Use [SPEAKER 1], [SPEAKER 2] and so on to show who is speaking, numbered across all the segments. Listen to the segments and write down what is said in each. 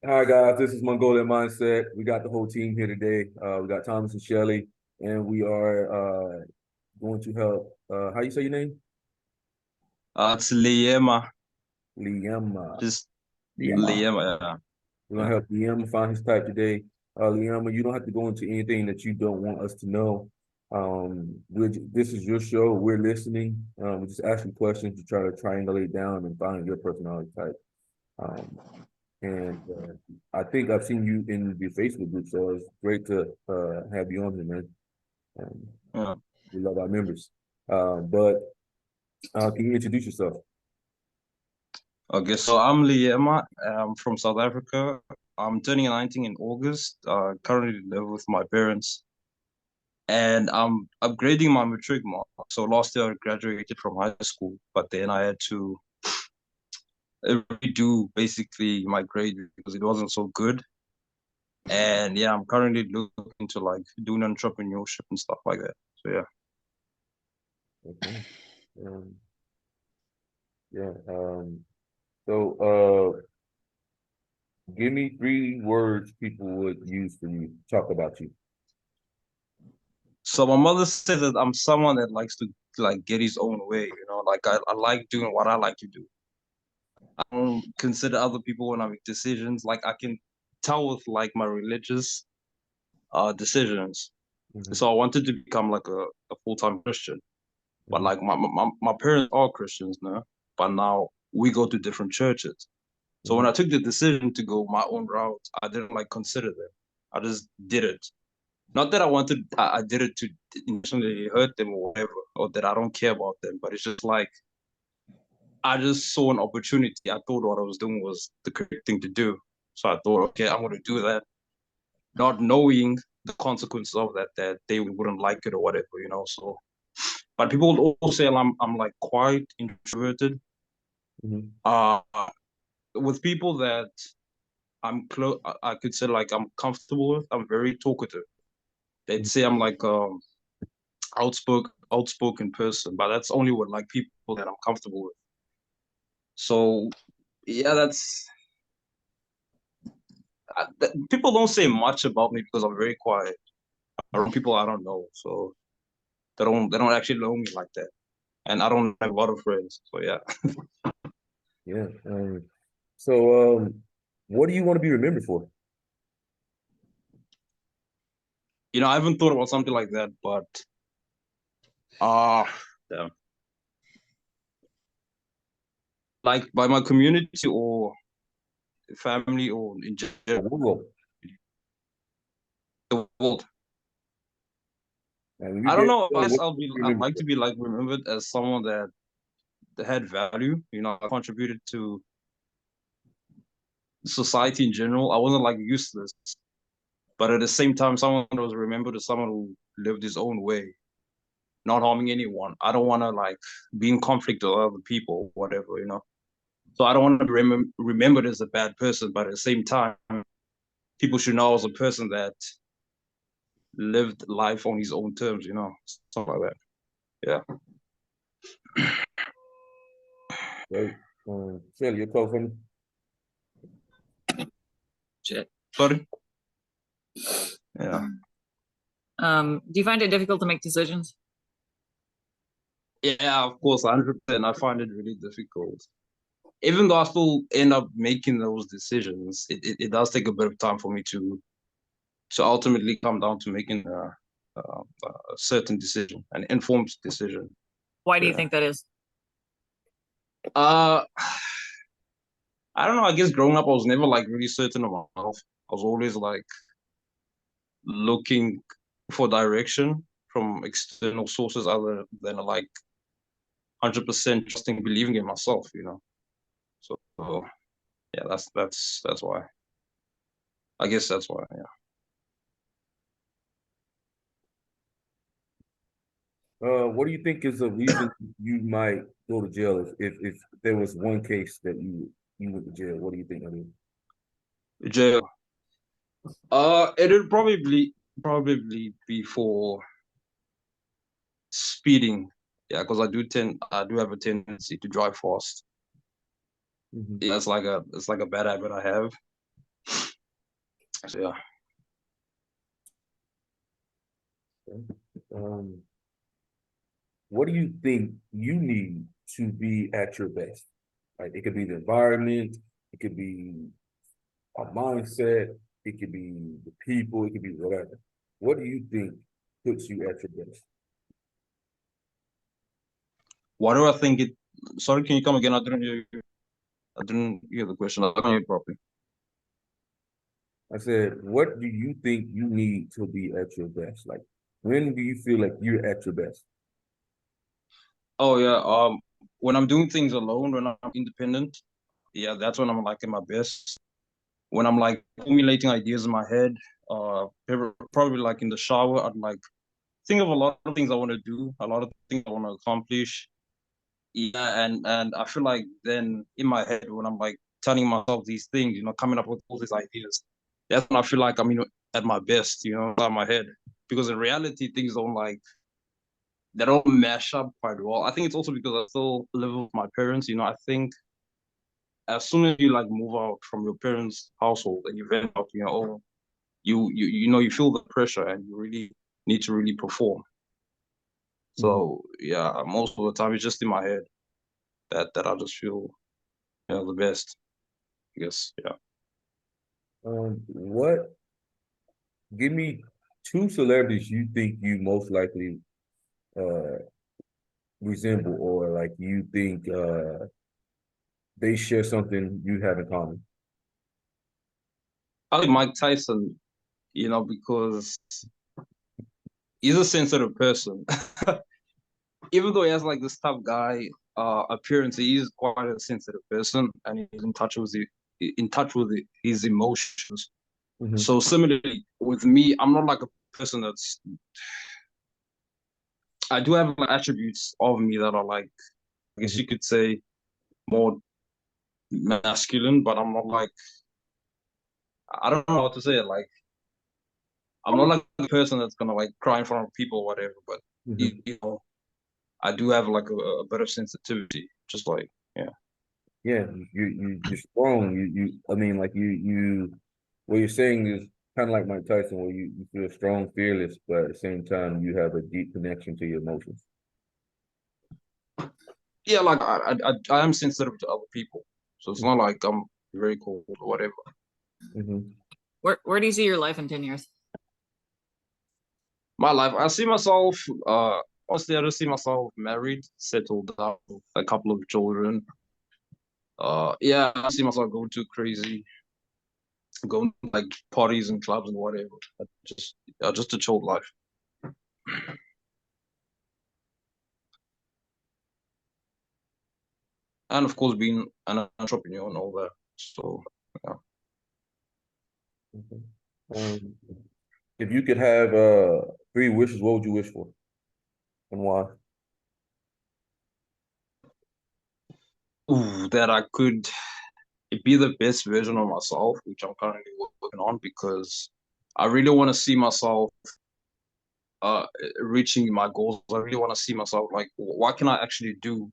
[SPEAKER 1] Hi guys, this is Mongolian Mindset. We got the whole team here today. We got Thomas and Shelly, and we are going to help. How you say your name?
[SPEAKER 2] It's Liema.
[SPEAKER 1] Liam.
[SPEAKER 2] Just
[SPEAKER 1] Liam.
[SPEAKER 2] Liema. Yeah.
[SPEAKER 1] We're gonna
[SPEAKER 2] Yeah.
[SPEAKER 1] help Liam find his type today. Liam, you don't have to go into anything that you don't want us to know. This is your show. We're listening. We're just asking questions to try to triangulate down and find your personality type. Um, And I think I've seen you in the Facebook group, so it's great to have you on here, man. Um,
[SPEAKER 2] Yeah.
[SPEAKER 1] we love our members. But can you introduce yourself?
[SPEAKER 2] Okay, so I'm Liema. I'm from South Africa. I'm turning 19 in August. Currently live with my parents, and I'm upgrading my matric mark. So last year I graduated from high school, but then I had to redo basically my grade because it wasn't so good. And yeah, I'm currently looking to like doing entrepreneurship and stuff like that. So yeah.
[SPEAKER 1] Okay. Um, yeah. So give me three words people would use for you. Talk about you.
[SPEAKER 2] So my mother said that I'm someone that likes to like get his own way, like I like doing what I like to do. I don't consider other people when I make decisions. Like I can tell with like my religious decisions.
[SPEAKER 1] Hmm.
[SPEAKER 2] So I wanted to become like a full-time Christian. But
[SPEAKER 1] Hmm.
[SPEAKER 2] like my parents are Christians now, but now we go to different churches. So when
[SPEAKER 1] Hmm.
[SPEAKER 2] I took the decision to go my own route, I didn't like consider them. I just did it. Not that I did it to intentionally hurt them or whatever, or that I don't care about them, but it's just like I just saw an opportunity. I thought what I was doing was the correct thing to do. So I thought, okay, I'm going to do that, not knowing the consequences of that, that they wouldn't like it or whatever. So, but people would also say I'm like quite introverted.
[SPEAKER 1] Hmm.
[SPEAKER 2] Uh, with people that I'm close, I could say like I'm comfortable with. I'm very talkative. They'd say I'm like outspoken person, but that's only with like people that I'm comfortable with. So yeah, people don't say much about me because I'm very quiet around people I don't know. So they don't actually know me like that, and I don't have a lot of friends. So yeah,
[SPEAKER 1] Yeah. So what do you want to be remembered for?
[SPEAKER 2] I haven't thought about something like that, but ah, damn, like by my community or family or in general,
[SPEAKER 1] Whoa.
[SPEAKER 2] the world.
[SPEAKER 1] And you
[SPEAKER 2] I don't
[SPEAKER 1] get
[SPEAKER 2] know. I guess
[SPEAKER 1] what do you
[SPEAKER 2] I'd
[SPEAKER 1] remember
[SPEAKER 2] like
[SPEAKER 1] for?
[SPEAKER 2] to be like remembered as someone that had value. I contributed to society in general. I wasn't like useless, but at the same time, someone that was remembered as someone who lived his own way, not harming anyone. I don't want to like be in conflict with other people, whatever. So I don't want to be remembered as a bad person, but at the same time, people should know I was a person that lived life on his own terms, something like that. Yeah.
[SPEAKER 1] Right. Shelly, you're close for me.
[SPEAKER 3] Shit.
[SPEAKER 2] Sorry. Yeah.
[SPEAKER 3] Do you find it difficult to make decisions?
[SPEAKER 2] Yeah, of course, 100%. I find it really difficult. Even though I still end up making those decisions, it does take a bit of time for me to ultimately come down to making a certain decision, an informed decision.
[SPEAKER 3] Why do you
[SPEAKER 2] Yeah.
[SPEAKER 3] think that is?
[SPEAKER 2] Uh, I don't know. I guess growing up, I was never like really certain of myself. I was always like looking for direction from external sources other than like 100% trusting, believing in myself. So yeah, that's why. I guess that's why. Yeah.
[SPEAKER 1] What do you think is the reason you might go to jail if there was one case that you went to jail? What do you think that is?
[SPEAKER 2] Jail. It'll probably be for speeding. Yeah, because I do have a tendency to drive fast.
[SPEAKER 1] Mhm.
[SPEAKER 2] Yeah, it's like a bad habit I have. So yeah.
[SPEAKER 1] What do you think you need to be at your best? Like it could be the environment, it could be a mindset, it could be the people, it could be whatever. What do you think puts you at your best?
[SPEAKER 2] What do I think it? Sorry, can you come again? I didn't hear the question. I didn't hear it properly.
[SPEAKER 1] I said, what do you think you need to be at your best? Like, when do you feel like you're at your best?
[SPEAKER 2] Oh yeah. When I'm doing things alone, when I'm independent, yeah, that's when I'm like at my best. When I'm like formulating ideas in my head, probably like in the shower, I'd like think of a lot of things I want to do, a lot of things I want to accomplish. Yeah, and I feel like then in my head when I'm like telling myself these things, coming up with all these ideas, that's when I feel like I'm at my best, inside my head. Because in reality, things they don't mash up quite well. I think it's also because I still live with my parents. I think as soon as you like move out from your parents' household and you vent out on your own, you feel the pressure and you really need to really perform. So yeah, most of the time it's just in my head that I just feel the best. I guess, yeah.
[SPEAKER 1] What? Give me two celebrities you think you most likely uh resemble, or like you think they share something you have in common.
[SPEAKER 2] I like Mike Tyson, because he's a sensitive person. Even though he has like this tough guy appearance, he is quite a sensitive person, and he's in touch with his emotions. So similarly with me, I'm not like a person that's. I do have like, attributes of me that are like, I guess you could say, more masculine, but I'm not like. I don't know how to say it. Like, I'm not like the person that's gonna like cry in front of people or whatever. But I do have like a bit of sensitivity, just like yeah.
[SPEAKER 1] Yeah, you're strong. I mean, like what you're saying is kind of like Mike Tyson, where you feel strong, fearless, but at the same time you have a deep connection to your emotions.
[SPEAKER 2] Yeah, like I am sensitive to other people, so it's not like I'm very cold or whatever.
[SPEAKER 3] Where do you see your life in 10 years?
[SPEAKER 2] My life, I see myself. Honestly, I just see myself married, settled down, with a couple of children. Yeah, I see myself going too crazy, going to, like parties and clubs and whatever. Just a chilled life. And of course being an entrepreneur and all that. So yeah.
[SPEAKER 1] If you could have three wishes, what would you wish for, and why?
[SPEAKER 2] Ooh, that I could be the best version of myself, which I'm currently working on because I really want to see myself reaching my goals. I really want to see myself like what can I actually do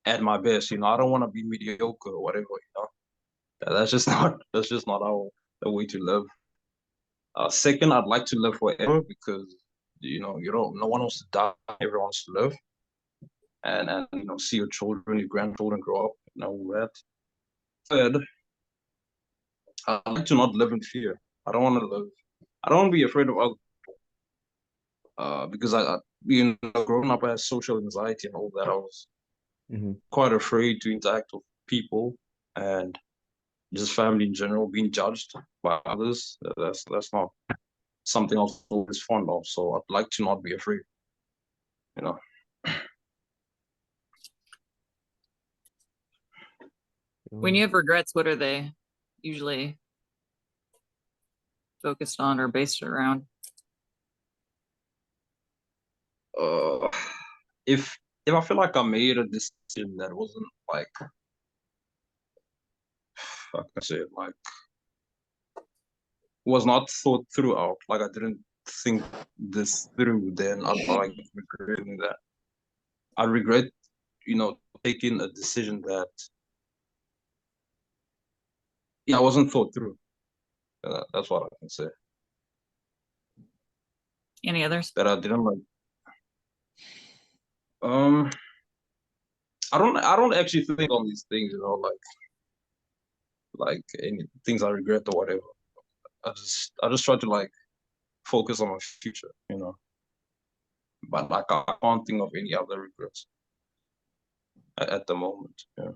[SPEAKER 2] at my best. I don't want to be mediocre or whatever. That's just not how the way to live. Second, I'd like to live forever because no one wants to die, everyone wants to live. And see your children, your grandchildren grow up and all that. Third, I like to not live in fear. I don't want to live. I don't want to be afraid of other because growing up, I had social anxiety and all that. I was quite afraid to interact with people and just family in general, being judged by others. That's not something I was always fond of. So I'd like to not be afraid. You know.
[SPEAKER 3] When you have regrets, what are they usually focused on or based around?
[SPEAKER 2] If I feel like I made a decision that wasn't like, how can I say it, like was not thought through out, like I didn't think this through, then I'd like regretting that. I regret, taking a decision that wasn't thought through. That's what I can say.
[SPEAKER 3] Any others?
[SPEAKER 2] That I didn't like. I don't actually think on these things, like any things I regret or whatever. I just try to like focus on my future, But like I can't think of any other regrets at the moment. Yeah.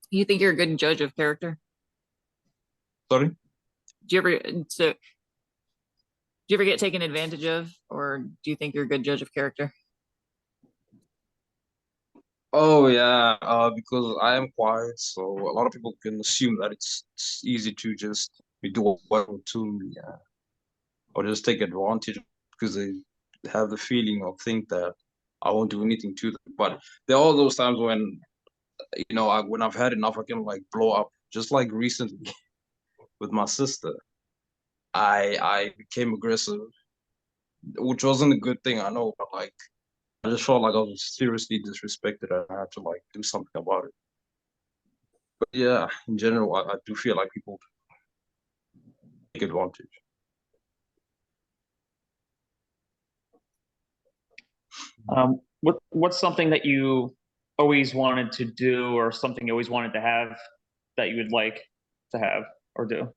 [SPEAKER 3] You think you're a good judge of character?
[SPEAKER 2] Sorry?
[SPEAKER 3] Do you ever get taken advantage of, or do you think you're a good judge of character?
[SPEAKER 2] Oh yeah, because I am quiet, so a lot of people can assume that it's easy to just do whatever to me, or just take advantage because they have the feeling or think that I won't do anything to them. But there are those times when when I've had enough, I can like blow up. Just like recently with my sister, I became aggressive, which wasn't a good thing, I know, but like I just felt like I was seriously disrespected and I had to like do something about it. But yeah, in general, I do feel like people take advantage.
[SPEAKER 4] What's something that you always wanted to do, or something you always wanted to have that you would like to have or do?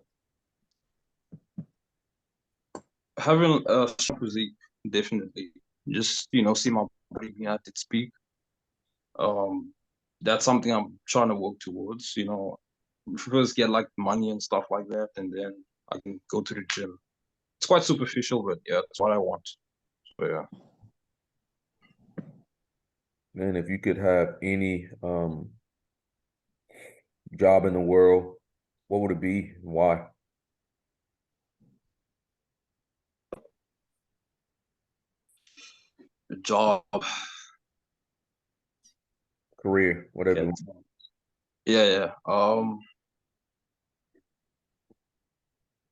[SPEAKER 2] Having a strong physique, definitely. Just see my body being at its peak. That's something I'm trying to work towards. First get like money and stuff like that, and then I can go to the gym. It's quite superficial, but yeah, that's what I want. So yeah.
[SPEAKER 1] Man, if you could have any job in the world, what would it be and why?
[SPEAKER 2] Job.
[SPEAKER 1] Career, whatever.
[SPEAKER 2] Yeah.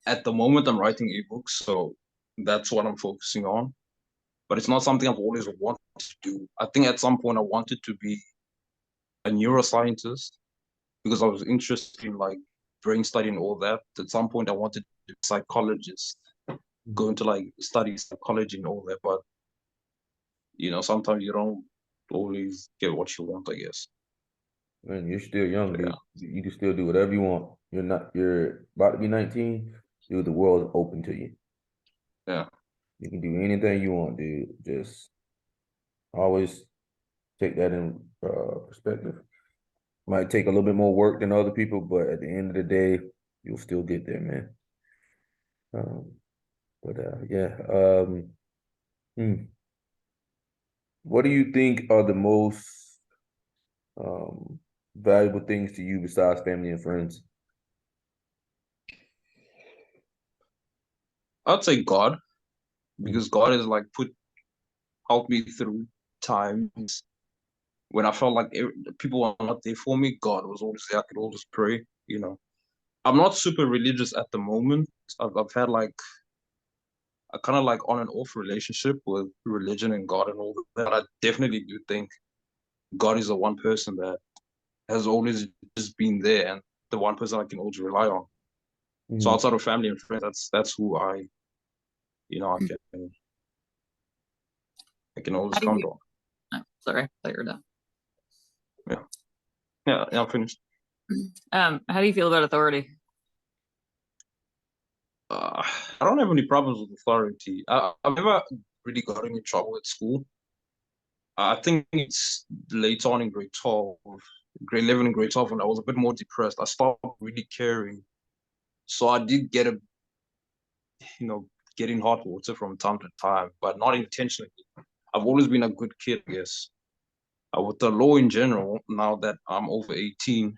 [SPEAKER 2] At the moment, I'm writing ebooks, so that's what I'm focusing on. But it's not something I've always wanted to do. I think at some point I wanted to be a neuroscientist because I was interested in like brain study and all that. At some point, I wanted to be a psychologist, go into like study psychology and all that. But sometimes you don't always get what you want, I guess.
[SPEAKER 1] Man, you're still young, dude.
[SPEAKER 2] Yeah.
[SPEAKER 1] You can still do whatever you want. You're about to be 19, dude. The world is open to you.
[SPEAKER 2] Yeah.
[SPEAKER 1] You can do anything you want, dude. Just always take that in perspective. Might take a little bit more work than other people, but at the end of the day, you'll still get there, man. Yeah. What do you think are the most valuable things to you besides family and friends?
[SPEAKER 2] I'd say God, because God has like helped me through times when I felt like people were not there for me. God was always there. I could always pray. I'm not super religious at the moment. I've had like a kind of like on and off relationship with religion and God and all that. I definitely do think God is the one person that has always just been there and the one person I can always rely on. So outside of family and friends, that's who I can always count on.
[SPEAKER 3] Oh, sorry, I thought you were done.
[SPEAKER 2] Yeah, I'm finished.
[SPEAKER 3] How do you feel about authority?
[SPEAKER 2] I don't have any problems with authority. I've never really gotten in trouble at school. I think it's later on in grade 12, grade 11 and grade 12 when I was a bit more depressed. I stopped really caring. So I did get get in hot water from time to time, but not intentionally. I've always been a good kid, I guess. With the law in general, now that I'm over 18,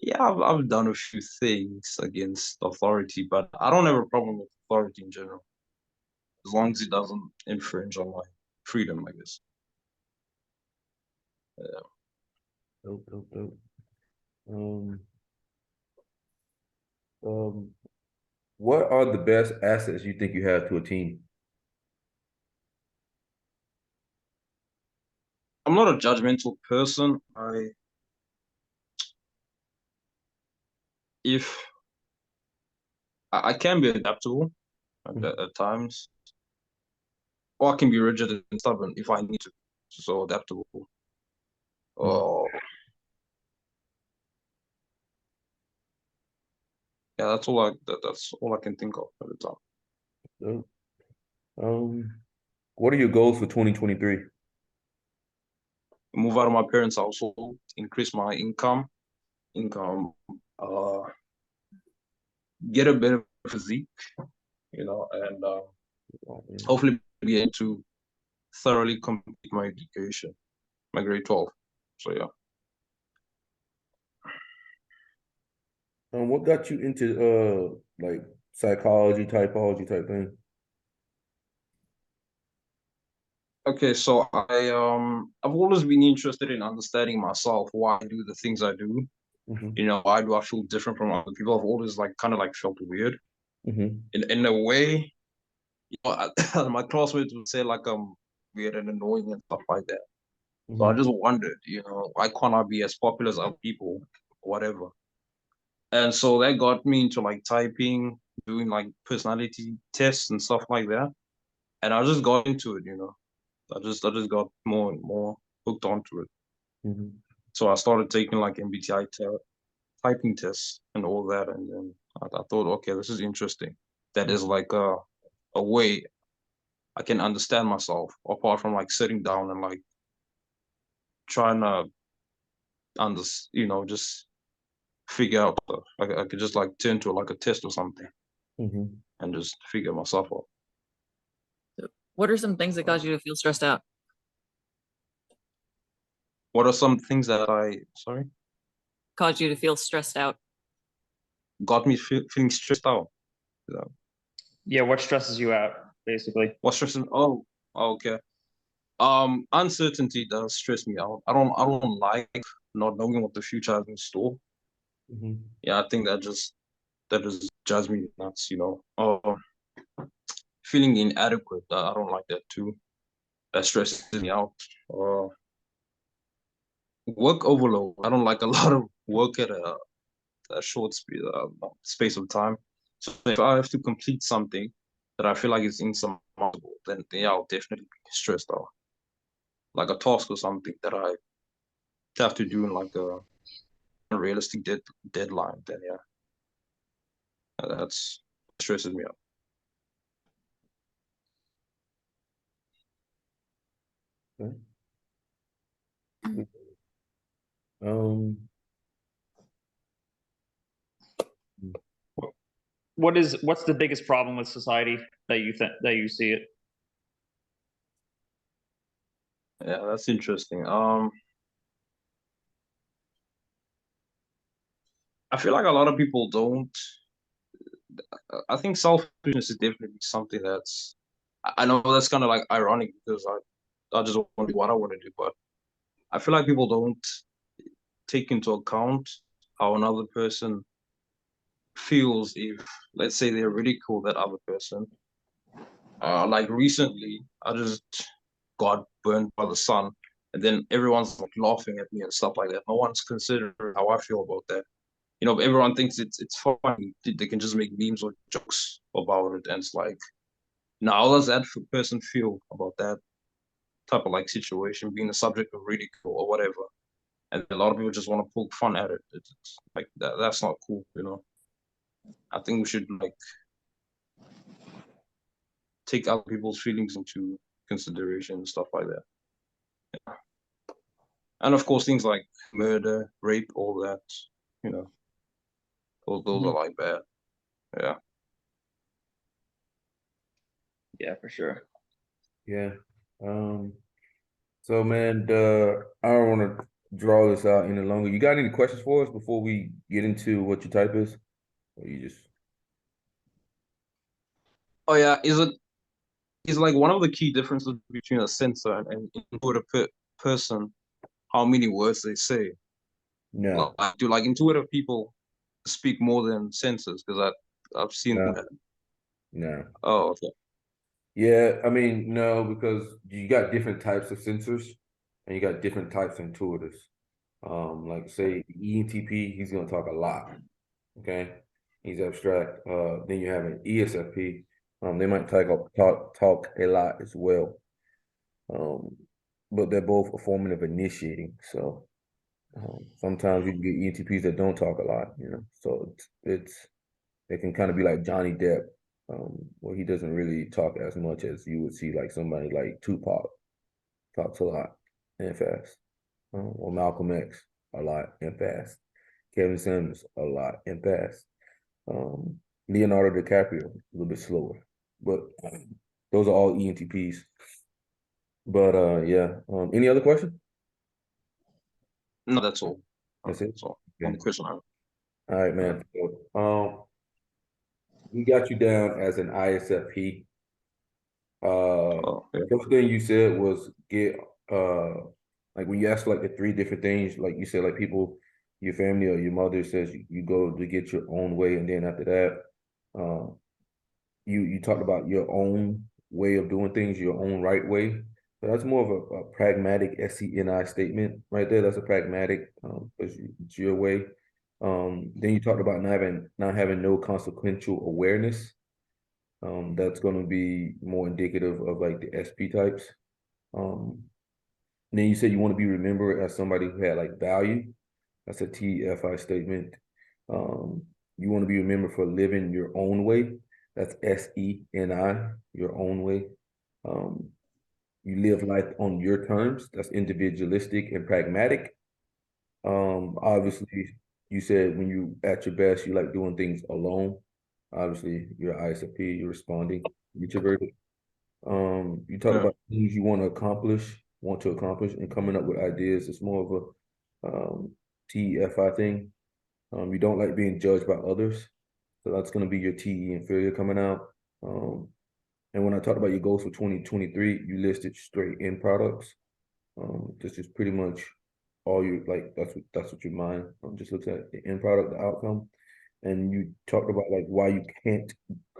[SPEAKER 2] yeah, I've done a few things against authority, but I don't have a problem with authority in general, as long as it doesn't infringe on my freedom, I guess. Yeah.
[SPEAKER 1] Dope. What are the best assets you think you have to a team?
[SPEAKER 2] I'm not a judgmental person. I can be adaptable at times, or I can be rigid and stubborn if I need to. So adaptable. Oh, yeah, that's all I can think of at the time.
[SPEAKER 1] What are your goals for 2023?
[SPEAKER 2] Move out of my parents' household, increase my income, uh, get a better physique, and hopefully be able to thoroughly complete my education, my grade 12. So yeah.
[SPEAKER 1] What got you into like psychology, typology type thing?
[SPEAKER 2] Okay, so I've always been interested in understanding myself, why I do the things I do. Why do I feel different from other people? I've always kind of felt weird. In a way, my classmates would say like I'm weird and annoying and stuff like that. So I just wondered, why can't I be as popular as other people, whatever. And so that got me into typing, doing personality tests and stuff like that. And I just got into it, I just got more and more hooked onto it. So I started taking MBTI typing tests and all that, and then I thought, okay, this is interesting. That is a way I can understand myself apart from sitting down and trying to just figure out. I could just turn to a test or something and just figure myself out.
[SPEAKER 3] So what are some things that cause you to feel stressed out?
[SPEAKER 2] What are some things that
[SPEAKER 3] Cause you to feel stressed out?
[SPEAKER 2] Got me feeling stressed out?
[SPEAKER 4] Yeah, what stresses you out, basically?
[SPEAKER 2] What stresses? Oh, okay. Uncertainty does stress me out. I don't like not knowing what the future has in store. Yeah, I think that just drives me nuts. Feeling inadequate. I don't like that too. That stresses me out. Work overload. I don't like a lot of work at a short space of time. So if I have to complete something that I feel like is insurmountable, then yeah, I'll definitely be stressed out. Like a task or something that I have to do in a unrealistic deadline, then yeah, that's stresses me out.
[SPEAKER 1] Okay.
[SPEAKER 4] What's the biggest problem with society that you see it?
[SPEAKER 2] Yeah, that's interesting. I feel like a lot of people don't. I think selfishness is definitely something that's. I know that's kind of ironic because I just want to do what I want to do, but I feel like people don't take into account how another person feels if, let's say, they ridicule that other person. Recently, I just got burned by the sun, and then everyone's laughing at me and stuff like that. No one's considering how I feel about that. Everyone thinks it's funny. They can just make memes or jokes about it, and it's now how does that person feel about that type of situation, being the subject of ridicule or whatever? And a lot of people just want to poke fun at it. It's like that. That's not cool. I think we should take other people's feelings into consideration and stuff like that. Yeah. And of course, things like murder, rape, all that. Those are bad. Yeah.
[SPEAKER 4] Yeah, for sure.
[SPEAKER 1] Yeah. So man, I don't want to draw this out any longer. You got any questions for us before we get into what your type is? Or you just
[SPEAKER 2] Oh yeah, is one of the key differences between a sensor and intuitive person how many words they say.
[SPEAKER 1] no.
[SPEAKER 2] Do intuitive people speak more than sensors? Because I've seen
[SPEAKER 1] No.
[SPEAKER 2] that.
[SPEAKER 1] No.
[SPEAKER 2] Oh, okay.
[SPEAKER 1] Yeah, I mean, no, because you got different types of sensors. and you got different types of intuitives. Like say ENTP, he's gonna talk a lot. Okay, he's abstract. Then you have an ESFP. They might talk a lot as well. But they're both a formative initiating. So sometimes you can get ENTPs that don't talk a lot, you know. So it can kind of be like Johnny Depp, where he doesn't really talk as much as you would see like somebody like Tupac talks a lot and fast, or Malcolm X a lot and fast, Kevin Samuels a lot and fast, Leonardo DiCaprio a little bit slower, but those are all ENTPs. But yeah, any other question?
[SPEAKER 2] No, that's all.
[SPEAKER 1] That's it.
[SPEAKER 2] That's all.
[SPEAKER 1] Okay.
[SPEAKER 2] One question.
[SPEAKER 1] All right, man. So, we got you down as an ISFP.
[SPEAKER 2] Oh, yeah.
[SPEAKER 1] First thing you said was get like when you ask like the three different things, like you said, like people, your family or your mother says you go to get your own way, and then after that, you talked about your own way of doing things, your own right way. So that's more of a pragmatic SCNI statement right there. That's a pragmatic, it's your way. Then you talked about not having no consequential awareness. That's going to be more indicative of like the SP types. Then you said you want to be remembered as somebody who had like value. That's a TFI statement. You want to be remembered for living your own way. That's SENI, your own way. You live life on your terms. That's individualistic and pragmatic. Obviously, you said when you at your best, you like doing things alone. Obviously, you're ISFP, you're responding, introverted. You talk about things you want to accomplish, and coming up with ideas. It's more of a TFI thing. You don't like being judged by others. So that's going to be your TE inferior coming out. And when I talked about your goals for 2023, you listed straight end products. This is pretty much all you like. That's what your mind just looks at, the end product, the outcome. And you talked about like why you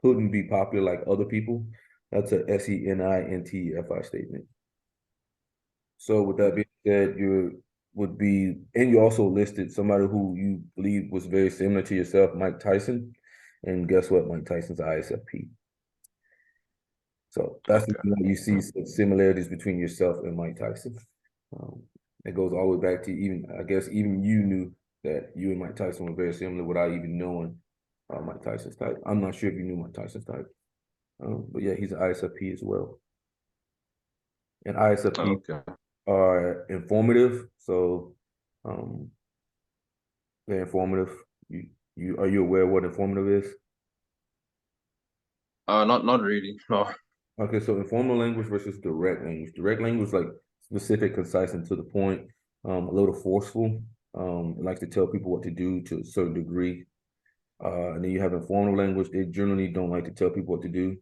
[SPEAKER 1] couldn't be popular like other people. That's a SENI-NTFI statement. So with that being said, you also listed somebody who you believe was very similar to yourself, Mike Tyson. And guess what? Mike Tyson's ISFP. So that's you see some similarities between yourself and Mike Tyson. It goes all the way back to I guess even you knew that you and Mike Tyson were very similar without even knowing Mike Tyson's type. I'm not sure if you knew Mike Tyson's type. But yeah, he's an ISFP as well. And ISFP are informative. So they're informative. Are you aware of what informative is?
[SPEAKER 2] Not really. No.
[SPEAKER 1] Okay, so informal language versus direct language. Direct language, like specific, concise, and to the point, a little forceful. It likes to tell people what to do to a certain degree. And then you have informal language. They generally don't like to tell people what to do.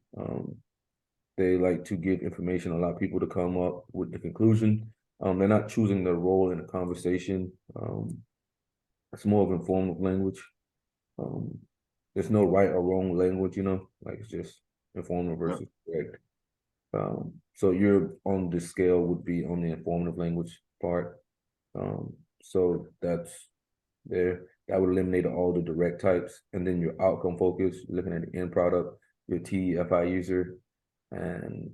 [SPEAKER 1] They like to give information, allow people to come up with the conclusion. They're not choosing their role in a conversation. It's more of informal language. There's no right or wrong language, you know, like it's just informal versus direct. So you're on the scale would be on the informative language part. So that's there. That would eliminate all the direct types. And then your outcome focus, you're looking at the end product, your TFI user. And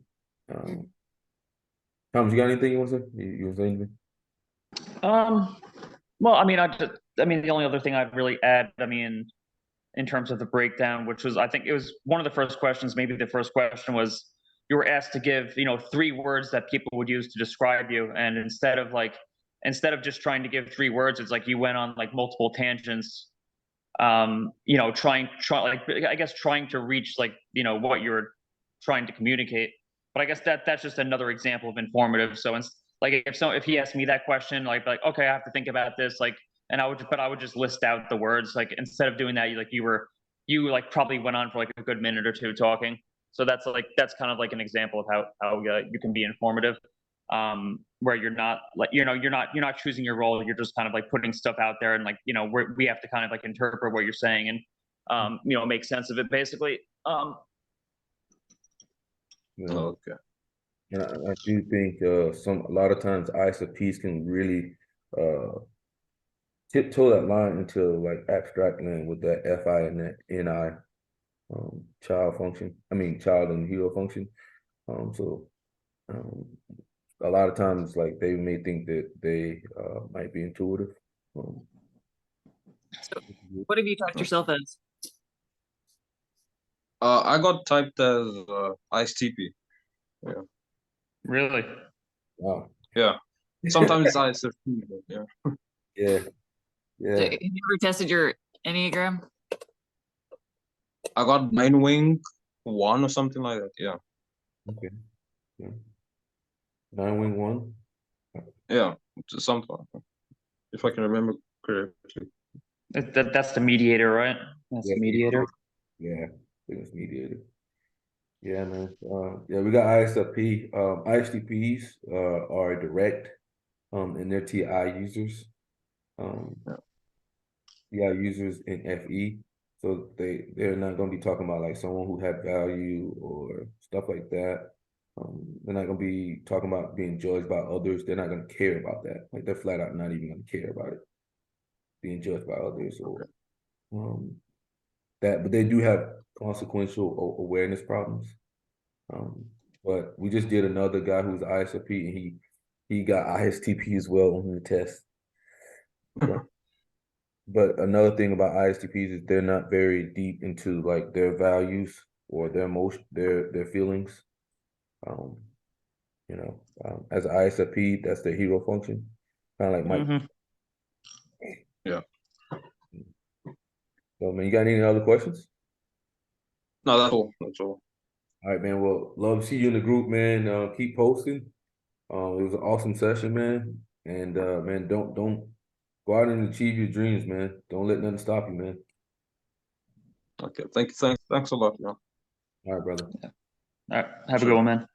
[SPEAKER 1] Thomas, you got anything you want to say? You want to say anything?
[SPEAKER 4] Well, I mean, the only other thing I'd really add, I mean, in terms of the breakdown, which was, I think it was one of the first questions, maybe the first question was, you were asked to give, 3 words that people would use to describe you. And instead of just trying to give 3 words, it's like you went on like multiple tangents, trying to reach like, what you're trying to communicate. But I guess that's just another example of informative. So if he asked me that question, like, okay, I have to think about this, like, and I would just list out the words, like, instead of doing that, you probably went on for like a good minute or two talking. So that's kind of like an example of how you can be informative, where you're not choosing your role. You're just kind of like putting stuff out there, and like, we have to kind of like interpret what you're saying and make sense of it basically.
[SPEAKER 1] Yeah.
[SPEAKER 2] Okay.
[SPEAKER 1] And I do think a lot of times ISFPs can really tiptoe that line into like abstract land with that FI and that NI child function. I mean child and hero function. So a lot of times like they may think that they might be intuitive.
[SPEAKER 3] So what have you typed yourself as?
[SPEAKER 2] I got typed as ISTP. Yeah.
[SPEAKER 4] Really?
[SPEAKER 1] Wow.
[SPEAKER 2] Yeah. Sometimes it's ISFP, but yeah.
[SPEAKER 1] Yeah.
[SPEAKER 3] So
[SPEAKER 1] Yeah.
[SPEAKER 3] have you ever tested your Enneagram?
[SPEAKER 2] I got 9-wing 1 or something like that. Yeah.
[SPEAKER 1] Okay. Yeah. 9-wing 1.
[SPEAKER 2] Yeah. Something like that, if I can remember correctly.
[SPEAKER 4] That's the mediator, right? That's the mediator.
[SPEAKER 1] Yeah. I think it's mediated. Yeah, man. Yeah, we got ISFP. ISTPs are direct and they're TI users. TI users in FE. So they're not gonna be talking about like someone who had value or stuff like that. They're not gonna be talking about being judged by others. They're not gonna care about that. Like they're flat out not even gonna care about it, being judged by others or that. But they do have consequential awareness problems. But we just did another guy who's ISFP and he got ISTP as well on the test. Okay. But another thing about ISTPs is they're not very deep into like their values or their emotion, their feelings. As an ISFP, that's their hero function. Kind of like Mike.
[SPEAKER 2] Yeah.
[SPEAKER 1] So man, you got any other questions?
[SPEAKER 2] No, that's all. That's all.
[SPEAKER 1] All right, man. Well, love to see you in the group, man. Keep posting. It was an awesome session, man. And man, don't go out and achieve your dreams, man. Don't let nothing stop you, man.
[SPEAKER 2] Okay. Thanks a lot, man.
[SPEAKER 1] All right, brother.
[SPEAKER 4] All right. Have a good one, man.